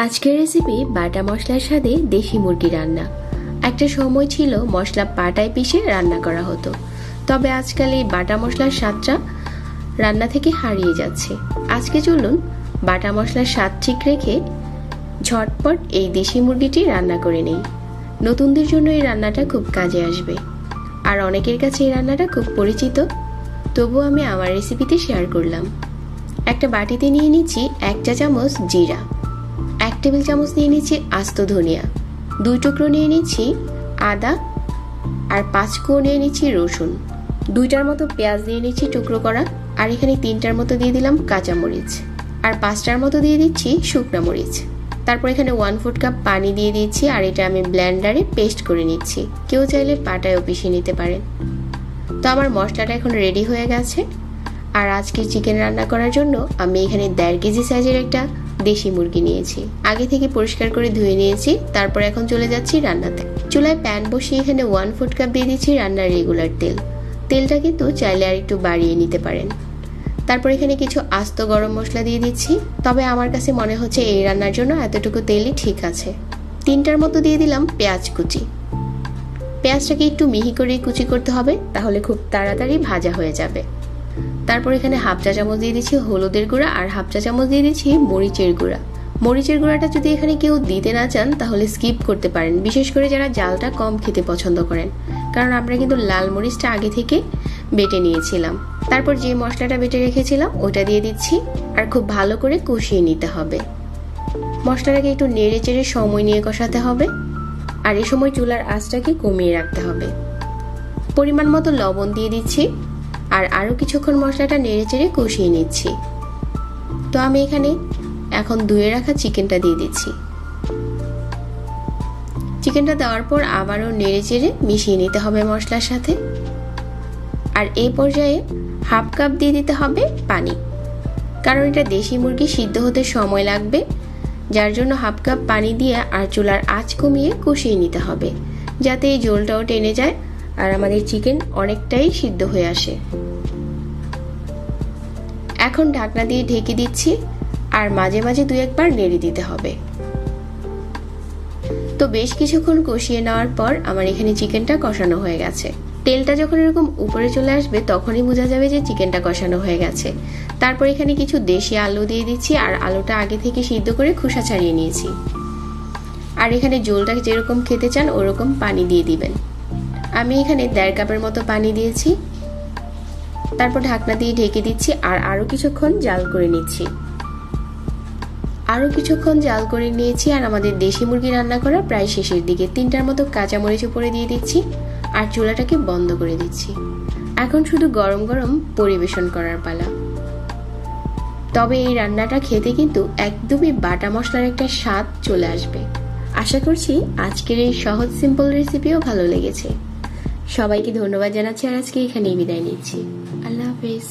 আজকের রেসিপি বাটা মশলার সাথে দেশি মুরগি রান্না। একটা সময় ছিল মশলা পাটায় পিষে রান্না করা হতো, তবে আজকাল এই বাটা মশলার স্বাদটা রান্না থেকে হারিয়ে যাচ্ছে। আজকে চলুন বাটা মশলার স্বাদ ঠিক রেখে ঝটপট এই দেশি মুরগিটি রান্না করে নেই। নতুনদের জন্য এই রান্নাটা খুব কাজে আসবে, আর অনেকের কাছে এই রান্নাটা খুব পরিচিত, তবু আমি আমার রেসিপিতে শেয়ার করলাম। একটা বাটিতে নিয়ে নিচ্ছি 1 চা চামচ জিরা, 1 টেবিল চামচ নিয়ে নিচ্ছি আস্ত ধনিয়া, 2 টুকরো নিয়ে নিচ্ছি আদা, আর 5 কোয়া নিয়ে নিচ্ছি রসুন, 2টার মতো পেঁয়াজ দিয়ে নিচ্ছি টুকরো করা, আর এখানে 3টার মতো দিয়ে দিলাম কাঁচামরিচ, আর 5টার মতো দিয়ে দিচ্ছি শুকনা মরিচ। তারপর এখানে 1/4 কাপ পানি দিয়ে দিচ্ছি, আর এটা আমি ব্লেন্ডারে পেস্ট করে নিচ্ছি। কেউ চাইলে পাটায়ও পিষে নিতে পারেন। তো আমার মশলাটা এখন রেডি হয়ে গেছে। আর আজকে চিকেন রান্না করার জন্য আমি এখানে 1.5 কেজি সাইজের একটা দেশি মুরগি নিয়েছি। আগে থেকে পরিষ্কার করে ধুয়ে নিয়েছি। তারপর এখন চলে যাচ্ছি রান্নাতে। চুলায় প্যান বসিয়ে এখানে 1/4 কাপ দিয়ে দিচ্ছি রান্নার রেগুলার তেল। তেলটা কিন্তু চাইলে আর একটু বাড়িয়ে নিতে পারেন। তারপর এখানে কিছু আস্ত গরম মশলা দিয়ে দিচ্ছি, তবে আমার কাছে মনে হচ্ছে এই রান্নার জন্য এতটুকু তেলই ঠিক আছে। 3টার মতো দিয়ে দিলাম পেঁয়াজ কুচি। পেঁয়াজটাকে একটু মিহি করে কুচি করতে হবে, তাহলে খুব তাড়াতাড়ি ভাজা হয়ে যাবে। তারপর এখানে 1/2 চা চামচ দিয়ে দিচ্ছি হলুদের গুঁড়া, আর 1/2 চা চামচ দিয়ে দিচ্ছি মরিচের গুঁড়া। মরিচের গুঁড়াটা যদি এখানে কেউ দিতে না চান তাহলে স্কিপ করতে পারেন, বিশেষ করে যারা জালটা কম খেতে পছন্দ করেন, কারণ আমরা কিন্তু লাল মরিচটা আগে থেকে বেটে নিয়েছিলাম। তারপর যে মশলাটা বেটে রেখেছিলাম ওটা দিয়ে দিচ্ছি, আর খুব ভালো করে কষিয়ে নিতে হবে। মশলাটাকে একটু নেড়ে চেড়ে সময় নিয়ে কষাতে হবে, আর এই সময় চুলার আঁচটাকে কমিয়ে রাখতে হবে। পরিমাণ মতো লবণ দিয়ে দিচ্ছি, আর আরো কিছুক্ষণ মশলাটা নেড়ে চেড়ে কষিয়ে নিচ্ছি। তো আমি এখানে এখন ধুয়ে রাখা চিকেনটা দিয়ে দিচ্ছি। চিকেনটা দেওয়ার পর আবারও নেড়ে চেড়ে মিশিয়ে নিতে হবে মশলার সাথে। আর এই পর্যায়ে 1/2 কাপ দিয়ে দিতে হবে পানি, কারণ এটা দেশি মুরগি সিদ্ধ হতে সময় লাগবে, যার জন্য 1/2 কাপ পানি দিয়ে আর চুলার আঁচ কমিয়ে কষিয়ে নিতে হবে, যাতে এই ঝোলটাও টেনে যায় আর আমাদের চিকেন অনেকটাই সিদ্ধ হয়ে আসে। এখন ঢাকনা দিয়ে ঢেকে দিচ্ছি, আর মাঝে মাঝে 2-1 বার নেড়ে দিতে হবে। তো বেশ কিছুক্ষণ কষিয়ে নেওয়ার পর আমার এখানে চিকেনটা কষানো হয়ে গেছে। তেলটা যখন এরকম উপরে চলে আসবে তখনই বোঝা যাবে যে চিকেনটা কষানো হয়ে গেছে। তারপর এখানে কিছু দেশি আলু দিয়ে দিচ্ছি, আর আলুটা আগে থেকে সিদ্ধ করে খোসা ছাড়িয়ে নিয়েছি। আর এখানে ঝোলটা যেরকম খেতে চান ওরকম পানি দিয়ে দিবেন। আমি এখানে 1.5 কাপের মতো পানি দিয়েছি। তারপর ঢাকনা দিয়ে ঢেকে দিচ্ছি, আর আরো কিছুক্ষণ জাল করে নিচ্ছি। আরো কিছুক্ষণ জাল করে নিয়েছি, আর আমাদের দেশি মুরগি রান্না করা প্রায় শেষের দিকে। 3টার মতো কাঁচামরিচ উপরে দিয়ে দিচ্ছি, আর চুলাটাকে বন্ধ করে দিচ্ছি। এখন শুধু গরম গরম পরিবেশন করার পালা। তবে এই রান্নাটা খেতে কিন্তু একদমই বাটা মশলার একটা স্বাদ চলে আসবে। আশা করছি আজকের এই সহজ সিম্পল রেসিপিও ভালো লেগেছে। সবাইকে ধন্যবাদ জানাচ্ছি, আর আজকে এখানেই বিদায় নিচ্ছি। আল্লাহ হাফেজ।